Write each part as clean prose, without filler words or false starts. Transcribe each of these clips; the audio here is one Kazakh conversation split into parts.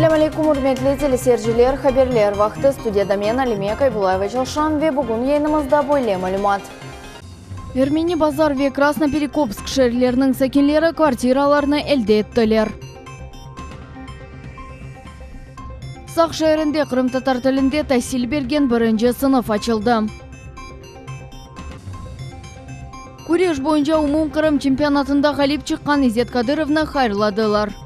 Ассаламу алейкум, урметли телесерджилер, хаберлер вақты студияда мен Алимия Кайбулаева Жалшан ве бүгін енімізді бойле мәлімат. Вермени базар ве Красноперекопск шерлерінің сәкенлері квартираларны әлде еттілер. Сақ шәрінде Қырым-татар тілінде тәсіл берген бірінші сынып açılды. Күреш бойынша умум Қырым чемпионатында ғалип шыққан Изет Кадыровны хайырладылар.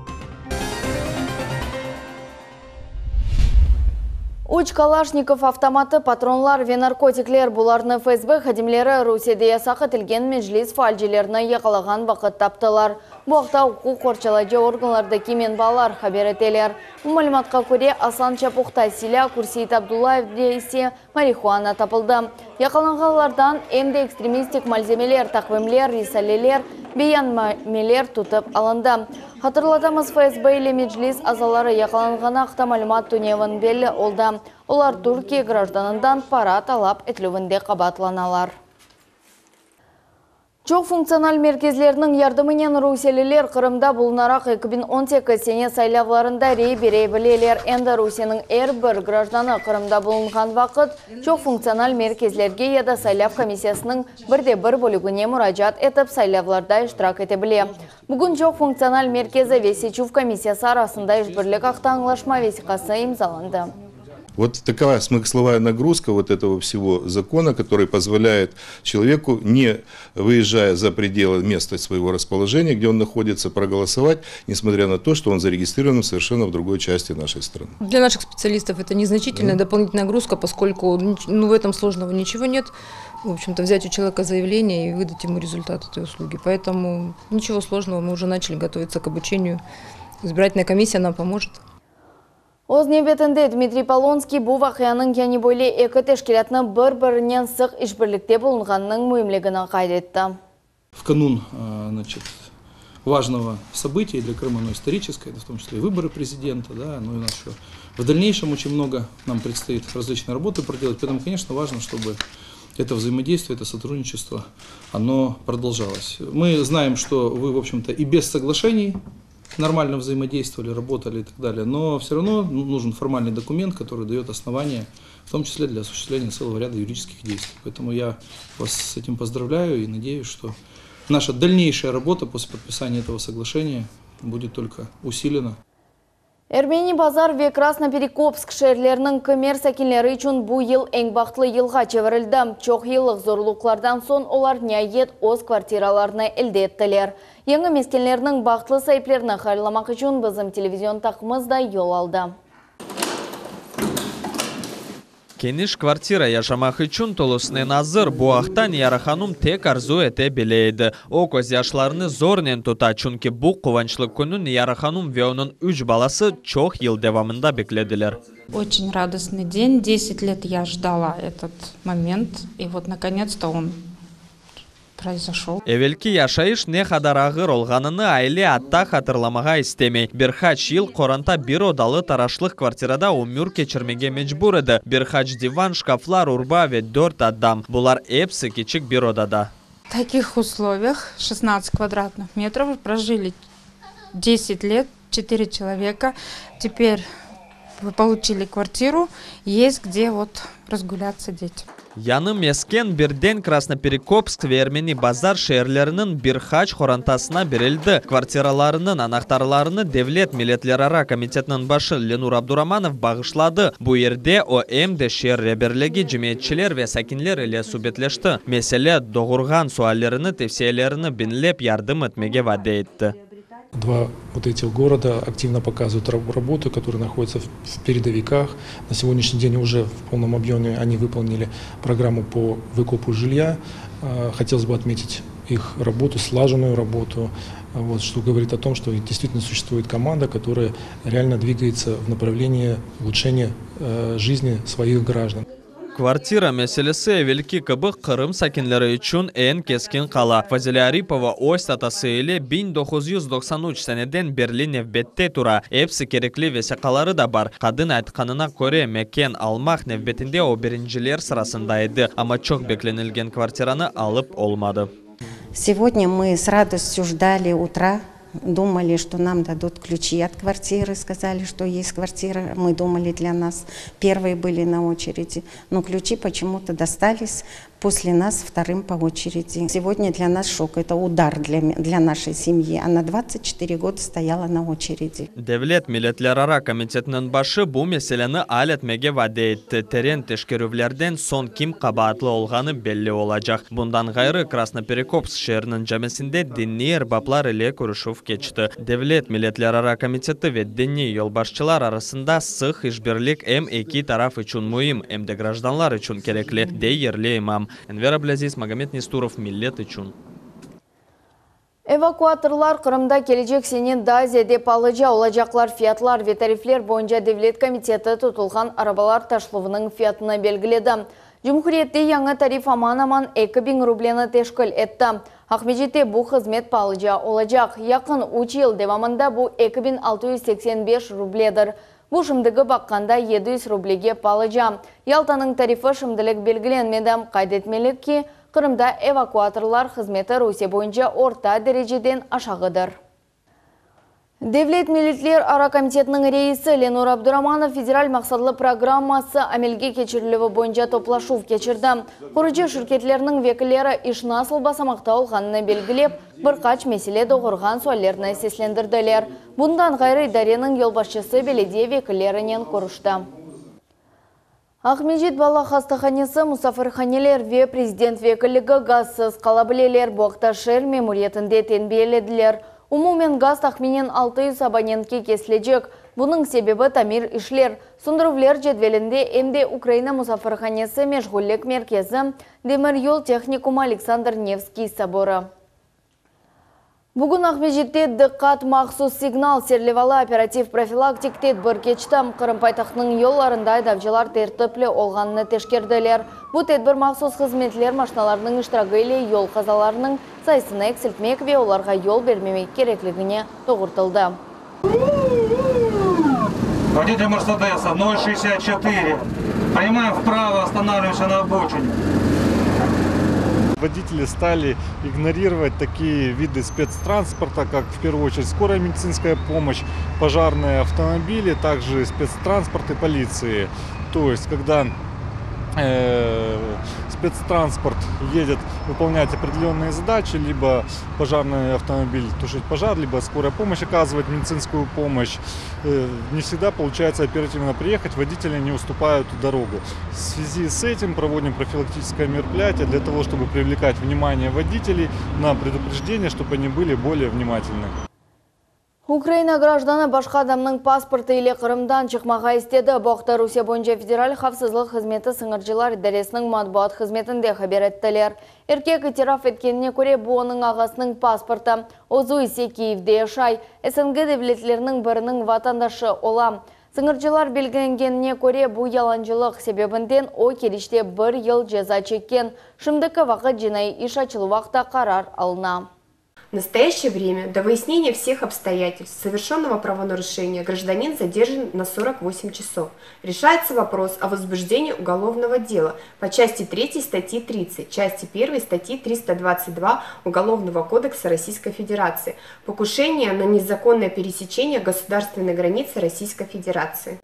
Уч Калашников автоматы, патронлар ве наркотиклер буларны ФСБ хадимлері Русияде сақы тілген межлис фальжелеріні яқалаған вақыт таптылар. Бұқта ұқу қорчалайжы органларды кемен балар хабер етелер. Бұл мәліматқа көре Асан Чапуқта Силя Курсиет Абдуллаев дейсе марихуана тапылды. Яқаланғалардан әмді экстремистик малземелер, тақвимлер, рисалелер, бейанмелер тұтып алынды. Хатırladамыз ФСБ или Меджлис азалары яқаланғана ақта мәлімат түневін белі олда. Олар Түркия гражданындан пара талап етлігінде қабатланалар. Çok функционал мерkezlerinin yardımıyla Rusiyalılar Kırım'da bulunarak 2018 sene saylavlarında rey bilelер. Enda Rusya'nın bir grajdanı Kırım'da bulungan vakit çok функционал merkezlerge ya da saylav komisyasının bir bölügüne müracaat etip saylavlarda iştirak edebilir. Bugün çok функционал merkezi ve seçim komisyası arasında işbirlik akta anlaşma vesikası imzalandı. Вот такая смысловая нагрузка вот этого всего закона, который позволяет человеку, не выезжая за пределы места своего расположения, где он находится, проголосовать, несмотря на то, что он зарегистрирован совершенно в другой части нашей страны. Для наших специалистов это незначительная дополнительная нагрузка, поскольку в этом сложного ничего нет. В общем-то, взять у человека заявление и выдать ему результат этой услуги. Поэтому ничего сложного, мы уже начали готовиться к обучению. Избирательная комиссия нам поможет. Оз небетінде Дмитрий Полонский бұл вақияның кәне бойле екі тешкелетіні бір-бірінен сық ішбірлікте болынғанның мұйымлегіні қайдетті. В канун важного события для Крыма, оно историческое, в том числе и выборы президента, да, но и нас еще в дальнейшем очень много нам предстоит различные работы проделать, поэтому, конечно, важно, чтобы это взаимодействие, это сотрудничество, оно продолжалось. Мы знаем, что вы, в общем-то, и без соглашений нормально взаимодействовали, работали и так далее, но все равно нужен формальный документ, который дает основания, в том числе для осуществления целого ряда юридических действий. Поэтому я вас с этим поздравляю и надеюсь, что наша дальнейшая работа после подписания этого соглашения будет только усилена. Эрмени базар ве Красноперекопск шерлерінің көмер сәкенлері үшін бұл ел ең бақытлы елға чеверілді. Чоқ елік зорлықлардан сон олар ниет оз квартираларына әлде еттілер. Еңі мескенлерінің бақытлы сайыплеріні хайырламақ үшін біздің телевизион тақымызда yol алды. Кениш квартира яшамақ үшін толысны назыр буақтан яраханум тек арзу ете білейді. О көз яшларыны зорнен тұта, чүнки бұл қуанчлы күнін яраханум ве оның 3 баласы чоқ ел девамында бекледілер. Очень радостный день. 10 лет я ждала этот момент, и вот наконец-то он произошел. Эвелки яшайыш не қадар ағыр олғаныны айле атта қатырламаға істемей. Бірхач ел қоранта бір одалы тарашлық квартирада өмір кечірмеге мечбур еді. Бірхач диван, шкафлар, урба ве 4 адам. Бұлар эпсі кечік бір одада. В таких условиях 16 квадратных метров прожили 10 лет, 4 человека. Теперь вы получили квартиру, есть где вот разгуляться детям. Яны мескен бірден Красноперекопск вермени базар шерлерінің Бірхач хорантасына берілді. Квартираларының анақтарларыны Девлет Милетлерара комитетінің башы Ленур Абдураманов бағышлады. Бұл ерде ОМД шерре берлігі жеметчілер ве сәкінлер еле субетлешті. Меселе доғырған суалеріні тевсиелеріні бінлеп ярдым етмеге ваде етті. Два вот этих города активно показывают работу, которые находятся в передовиках. На сегодняшний день уже в полном объеме они выполнили программу по выкупу жилья. Хотелось бы отметить их работу, слаженную работу, вот, что говорит о том, что действительно существует команда, которая реально двигается в направлении улучшения жизни своих граждан. Квартира мәселесі велики кыбық Қырым сәкенлері үшін ән кескен қала. Фазилия Арипова ой статасы еле 1993 сәнеден Берлин невбетте тұра. Әпсі керекли весеқалары да бар. Қадын айтқанына көре мәкен алмақ невбетінде о біріншілер сырасында еді. Ама чоқ бекленілген квартираны алып олмады. Сегодня мы с радостью ждали утра думали, что нам дадут ключи от квартиры, сказали, что есть квартира. Мы думали, для нас первые были на очереди, но ключи почему-то достались после нас вторым по очереди. Сегодня для нас шок, это удар для нашей семьи. Она 24 года стояла на очереди. Devlet Milletlerara Komitetinin başı bu meseleni aletmege vade etti. Teren teşkürüvlerden son kim kabahatlı olğanı belli olacak. Bundan gayrı Krasnoperekopsk şehrinin cemesinde dinni erbaplar ile görüşüp geçti. Devlet Milletlerara Komiteti ve dinni yolbaşçılar arasında sık işbirlik hem iki taraf için mühim hem de gражданlar için gerekli de yerli imam. Enver Ablaziz, Magomed Nesturov, Millet için. Evakuatorlar Kırım'da gelecek senin da zedep alıcı olacaklar fiyatlar ve tarifler boyunca Devlet Komiteti tutulgan arabalar taşlığının fiyatını belgiledi. Cumhuriyette yanı tarif aman 2000 rubleni teşkil etti. Ahmedjet'te bu hizmet pahalıca olacak. Yakın 3 yıl devamında bu 2685 rubledir. Bu şimdiki bakkanda 700 rublege pahalıca. Yaltanın tarifi şimdilik belgilenmedi. Kaydetmelik ki Kırım'da evakuatorlar hizmeti Rusya boyunca orta dereceden aşağıdır. Devlet Milletler Ara Komitetinin reisi Lenur Abduramanov federal maksadlı programması amelge geçirilігі boyunca toplaşuv geçirdi. Kurucu şirketlerinin vekilleri iş nasıl basamakta olğanını belgilep, birkaç mesele doğurgan suallerini seslendirdiler. Bundan gayrı idarenin yolbaşçısı belediye vekillerinin görüştü. Ahmedjet Bala Hastahanesi, Musafirhaneler ve Prezident vekilligi gazsız kalabileler boğta şehir memuriyetinde tenbiyelediler. Umumen gaz tahminen 600 abonentke kesilecek. Bunun sebebi tamir işler. Sunduruvler cedvelinde emde Ukrayna Musafirhanesi meşgullik merkezi Demir Yol Texnikum Aleksandr Nevskiy Saboru. Bugün Ahmedjet'te dikkat mahsus signal serlevalı operatif profilaktik tedbir geçti. Kırım paytaxtının yollarında aydavcılar tertipli olğanını teşkirdiler. Bu tedbir mahsus hizmetler maşinalarının iştirakı ile yol kazalarının sayısını eksiltmek ve onlarga yol vermemek gerekligine doğurtuldu. Водитель Мерседеса 064. Принимаем вправо, останавливаемся на обочине. Водители стали игнорировать такие виды спецтранспорта, как в первую очередь скорая медицинская помощь, пожарные автомобили, также спецтранспорт и полиции. То есть, когда спецтранспорт едет выполнять определенные задачи, либо пожарный автомобиль тушить пожар, либо скорая помощь оказывать медицинскую помощь, не всегда получается оперативно приехать, водители не уступают дорогу. В связи с этим проводим профилактическое мероприятие для того, чтобы привлекать внимание водителей на предупреждение, чтобы они были более внимательны. Украина гражданы башқа адамның паспорты ile Kırım'dan çıkmağa istedi. Boğta Rusya boyunca Federal Xavfsızlık Hizmeti Sыңırcылар idaresinin matbuat hizmetinde haber ettiler. Erkek itiraf etkenine göre bu onun ağasının pasportu. Ozu ise Kiyev'de yaşay. SNG devletlerinin birinin vatandaşı olam. Sыңırcылар belgelengenine göre bu yalancılık sebebinden o kirişte 1 yıl ceza çekken. Şimdiki vakit jinayi iş açılmakta karar alına. В настоящее время до выяснения всех обстоятельств совершенного правонарушения гражданин задержан на 48 часов. Решается вопрос о возбуждении уголовного дела по части 3 статьи 30, части 1 статьи 322 Уголовного кодекса Российской Федерации. Покушение на незаконное пересечение государственной границы Российской Федерации.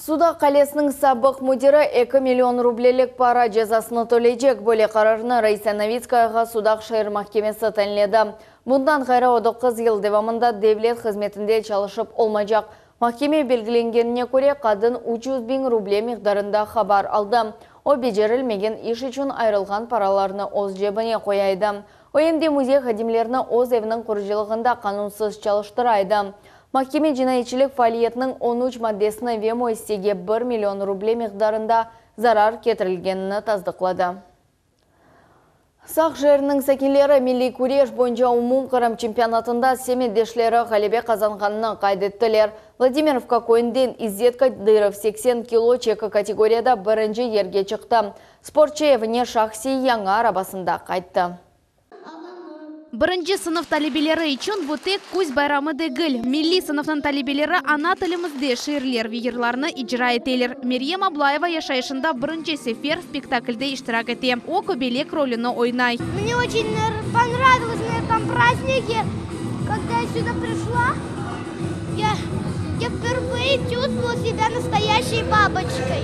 Суда қалесінің сабық мүдері 2 миллион рублелік пара жазасыны төлейдек. Бөле қарарыны Раиса Новицкаяға судақ шайыр махкемесі тәнледі. Бұндан ғайра 9 ел девамында девлет қызметінде çalışып olmayacak. Mahkeme belgiленгеніне көре қадын 300 000 рубле миқдарында хабар алды. О бежерілмеген иш үшін айрылған параларыны оз жебіне қояйды. Ойемде музей хадимлеріні оз евінің құржылығында қанунсыз çalıştırайды. Mahkeme cinayetçilik faaliyetinin 13 maddesini ve muistege 1 milyon ruble miqdarında zarar ketirilgenini tasdiqladi. Saq жерінің sakinleri Milli Kuresh boyunca umum Kırım çempionatında semeddeşleri galibe kazanğanını kaydettiler. Vladimirovka koyundan İzzet Kadyrov 80 kilo çeki kategoriyada birinci yerge çıktı. Sportçı evine şahsi yanı arabasında kayıttı. Birinci sınıf talebelері için bu tek көз bayramı değil. Milli sınıfının talebelері ana tilimizde şiirler ve yırlarını icra eteler. Meryem Ablayeva yaşayışında birinci sefer spektaklde iştirak etti. O köbelek rolünü oynay. Мне очень понравилось на этом празднике. Когда я сюда пришла, я впервые чувствовала себя настоящей бабочкой.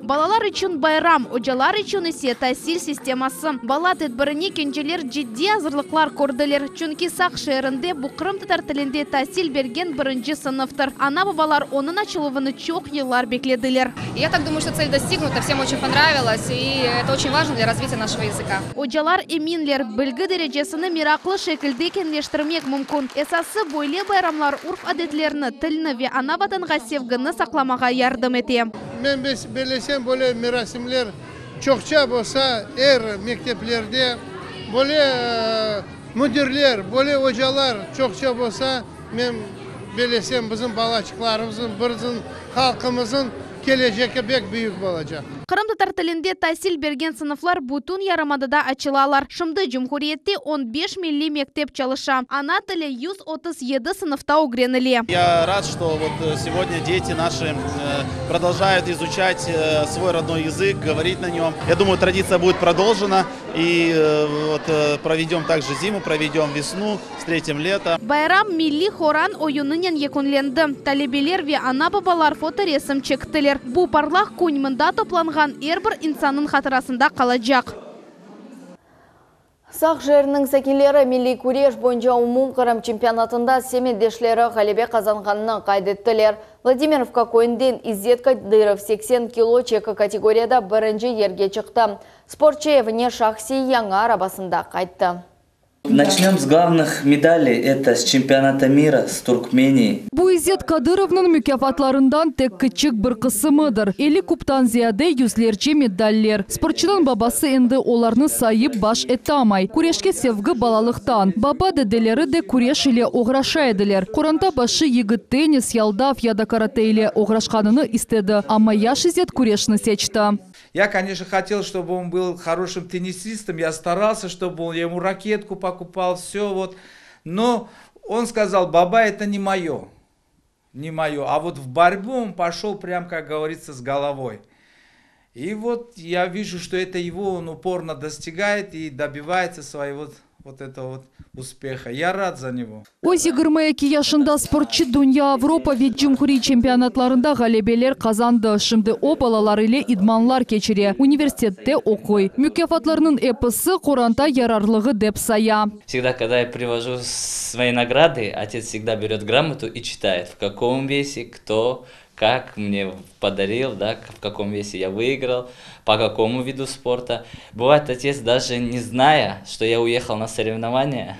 Балалар üçün байрам, ocалар üçün ise тәсіл системасы. Бала тәдбіріне кенжелер жидді азырлықлар көрділер. Чүнки сақ шерінде бұл Қырым татар тілінде тәсіл берген бірінші сыныфтыр. Ана-бабалар оның açılуыны çok yıllar beklediler. Я так думаю, что цель достигнута, всем очень понравилось, и это очень важно для развития нашего языка. Ocалар eminler, bilgi derecesini miraklı şekilde kenleştirmek mümkün. Esası böyle bayramlar urf adetlerini, tilini ve ana vatanға sevgini saklamağa yardım ете. Ben belesem böyle merasimler çokça olsa mekteplerde böyle müdürler, böyle hocalar çokça olsa ben belesem bizim balaçıklarımızın, bizim halkımızın gelecekte pek büyük olacak. Қырым татар тілінде тәсіл берген сыныфлар бүтін ярамадыда açылалар. Шымды Cumhuriyetте 15 милли мектеп çalışа. Ана тілі 137 сыныфта угренілі. Я рад, что вот сегодня дети наши продолжают изучать свой родной язык, говорить на нем. Я думаю, традиция будет продолжена. И вот проведем также зиму, проведем весну, встретим лето. Байрам милли хоран ойынынан екінленді. Талебелер ве ана-бабалар фоторесім чектілер. Бұл парлақ күнімінде топланған әрбір инсанның қатырасында қалacak. Сақ жерінің сәкелері милли күреш бойынша умум Қырым чемпионатында семендешлері ғалебе қазанғанына қайдеттілер. Владимировка койынден Иззет Кадыров 80 кило чекі категорияда бірінші ерге шықты. Спортшы евіне шахси яңа арабасында қайтты. Начнем с главных медалей. Это с чемпионата мира, с Туркмении. Bu İzzet Kadırov'ның mükafatlarından tek küçük bir kısmıdır. 50 kuptan ziyade yüzlerce medaller. Sportçının babası endi olarını sayıp baş ettamay. Kureşke sevgi balalıktan. Baba dedeleri de kureş ile uğraşa ediler. Kuranta başı yigit tenis, yaldav ya da karate ile uğraşkanını istedi. Ama yaş İzzet kureşini seçti. Я, конечно, хотел, чтобы он был хорошим теннисистом. Я старался, чтобы он ему ракетку покупал, все вот. Но он сказал: баба, это не мое. Не мое. А вот в борьбу он пошел прям, как говорится, с головой. И вот я вижу, что это его он упорно достигает и добивается своего вот этого успеха. Я рад за него. O 22 yaşında sportçı Dünya Avrupa ve Cumhuriyet çempionatlarında galebelер kazandı. Şimdi o balalar ile idmanlar geçiriyor. Üniversitette okuyor. Mükafatlarının episi Kur'an'da yararlığı dep saya. Всегда, когда я привожу свои награды, отец всегда берет грамоту и читает, в каком весе, кто, как мне подарил, да, в каком весе я выиграл, по какому виду спорта. Бывает, отец, даже не зная, что я уехал на соревнования,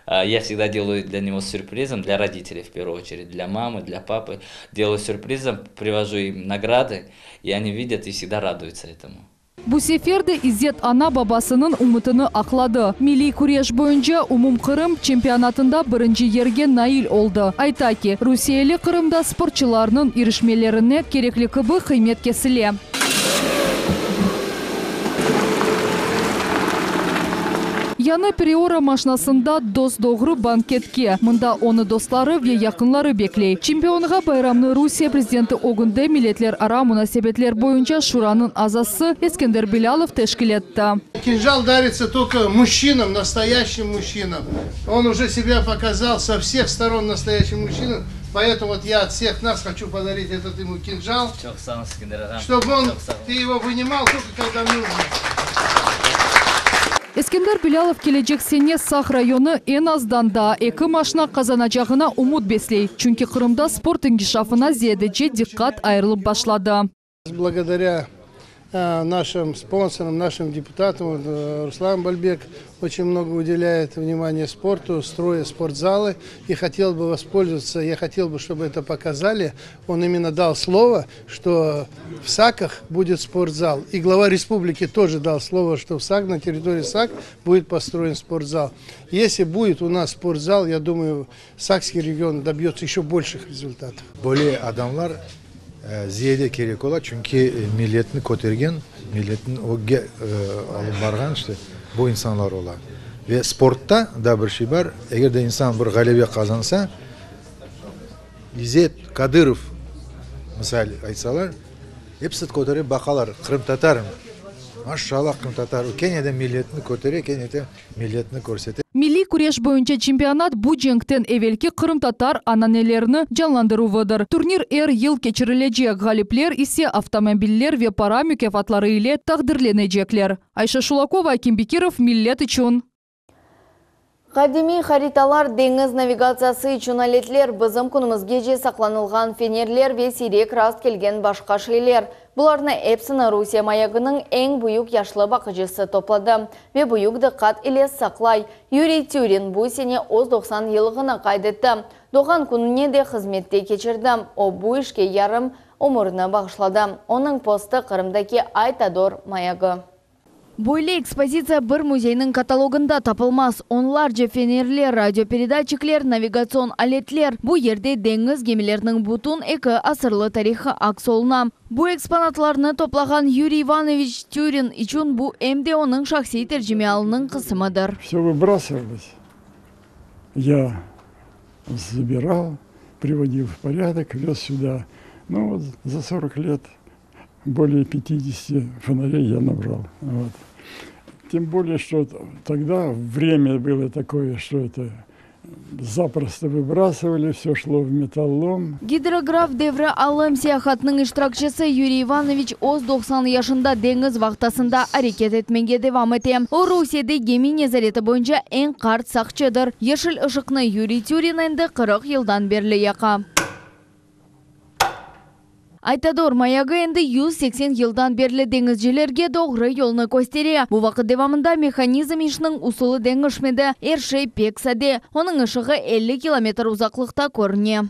я всегда делаю для него сюрпризом, для родителей в первую очередь, для мамы, для папы. Делаю сюрпризом, привожу им награды, и они видят и всегда радуются этому. Bu sefer de İzzet ana babasının umutunu akladı. Milli kureş boyunca umum Kırım çempionatında birinci yerge nail oldu. Ayta ki, Rusiyalı Kırım'da sportçılarının erişmelerine gerekli kıbı kıymet kesili. Яны Приора машинасында дос doğru банкетке. Мында оны достары ve yakınları bekley. Чемпионға байрамны Rusya президенті Огунде milletler ara münasebetler boyunca Şura'nın azası Eskender Bilalov teşkil etti. Кинжал дарится только мужчинам, настоящим мужчинам. Он уже себя показал со всех сторон настоящим мужчинам. Поэтому вот я от всех нас хочу подарить этот ему кинжал, чтобы ты его вынимал только когда нужно. Eskender Bilalov gelecek sene Sağ rayonu en azdan da 2 maşına kazanacağına umut besley. Çünkü Kırım'da sport inkişafına ziyadece dikkat ayrılıp başladı. Благодаря нашим спонсорам, нашим депутатам, Руслан Бальбек очень много уделяет внимания спорту, строя спортзалы. И хотел бы воспользоваться, я хотел бы, чтобы это показали. Он именно дал слово, что в Саках будет спортзал. И глава республики тоже дал слово, что в Сак, на территории Сак будет построен спортзал. Если будет у нас спортзал, я думаю, Сакский регион добьется еще больших результатов. Более адамлар зиеде керек ола, çünkü milletini көтерген, milletini alып барған, işte bu insanlar ola. Ve sportta da bir şey var, eğer de insan bir galebe kazansa, İzzet Kadırov misal aytsalar, hepsi көтеріп bakalar, Kırım Tatar, maşallah Kırım Tatar, Kenya'da milletini көтере, Kenya'da milletini көрсете. Milli Күреш боюнча чемпионат бу жеңктен эвелки кырым-татар ананелерни жанландырууыдыр. Турнир ел кечирилежек, галиплер исе автомобиллер ве пара мүкафатлары иле тагдырленежеклер. Айша Шулакова, Аким Бекиров, Миллет үчүн. Кадими хариталар деңіз навигациясы үчүн алетлер бызым күніміз геже сақланылған фенерлер ве сирек раст келген башқа шейлер. Бұларны Эпсіні Русия маягының ең бұйық яшлы бақыжысы топлады. Ве бұйық дыққат илес сақлай. Юрий Тюрин бұл сене 90 елғына қайдетті. Доған күніне де қызметте кечірді. О бұл ішке ярым өміріні бағышлады. Оның посты Қырымдаки Айтадор маягы. Бойлы экспозиция бір музейнің каталогында тапылмас. Онлар же фенерлер, радиопередатчиклер, навигацион алетлер. Бұл ерде деңіз гемелерінің бұтын екі асырлы тарихы аксолна. Бұл экспонатларны топлаған Юрий Иванович Тюрин үчүн бұл эмде оның шахси тержимеалының қысымыдыр. Все выбрасывалось. Я забирал, приводил в порядок, вез сюда. Ну вот за 40 лет более 50 фонарей я набрал. Вот. Тем более, что тогда время было такое, что это запросто выбрасывали, все шло в металлолом. Гидрограф девре алым сияхатның иштиракчысы Юрий Иванович 90 яшында деңіз вақтасында арекет етменге девам ете. О Русияда геми незареті бойынша ең қарт сақчыдыр. Ешіл ұшықны Юрий Тюрин енді 40 елдан берлі яқа. Айтадор маягы енді 180 елдан берлі деңізжелерге доғры елны көстере. Бұл вақыт девамында механизм ішінің усулы деңішмеді әршей пексаде. Оның ұшығы 50 километр ұзақлықта көріне.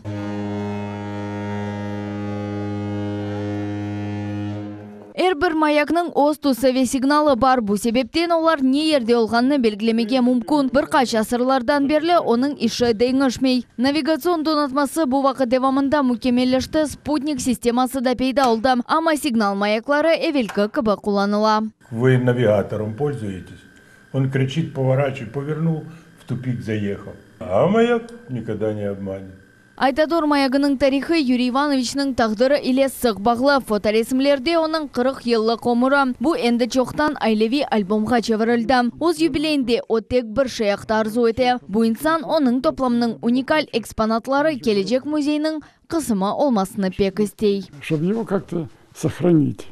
Әрбір маякның оз тусыве сигналы бар. Бұл себептен олар не ерде олғанны белгілемеге мүмкін. Бір қач асырлардан берлі оның іші дейңішмей. Навигацион донатмасы бұл вақыт девамында мүкемелешті спутник системасы да пейда олды. Ама сигнал маяклары эвелкі кібі құланыла. Вы навигатором пользуетесь. Он кричит, поворачивай, повернул, в тупик заехал. А маяк никогда не обманет. Айтадор маягының тарихы Юрий Ивановичның тағдыры иле сық бағлы. Фоторесімлерде оның 40 елі қомыры. Бұл әнді жоқтан айлеви альбомға чевірілді. Оз юбилейінде оттек бір шаяқты арзу еті. Бұл инсан оның топламның уникаль экспонатлары кележек музейінің қысымы олмасыны пек істей. Чтобы его как-то сохранить.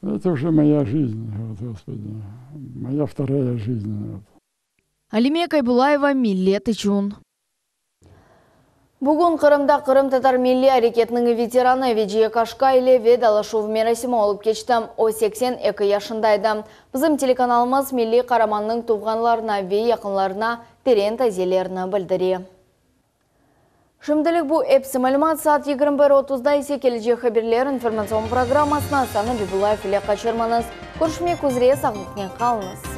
Это уже моя жизнь, вот, Господи. Моя вторая жизнь. Алимия Кайбулаева, Миллет үчүн. Бүгін Қырымда Қырым-татар милли әрекетінің ветераны Веджие Кашкайле ведалышув мерасимі олып кечтім. О 82 яшындайды. Бізім телеканалымыз милли қараманның туғанларына ве яқынларына терен тазелеріні білдіре. Шымділік бұл әпсі мәлімат саат 21:30-да есе кележе хаберлер информацион программасына Саны Бибулаев иле қачырманыз. Көршіме көзіре сағылықне қалыңыз.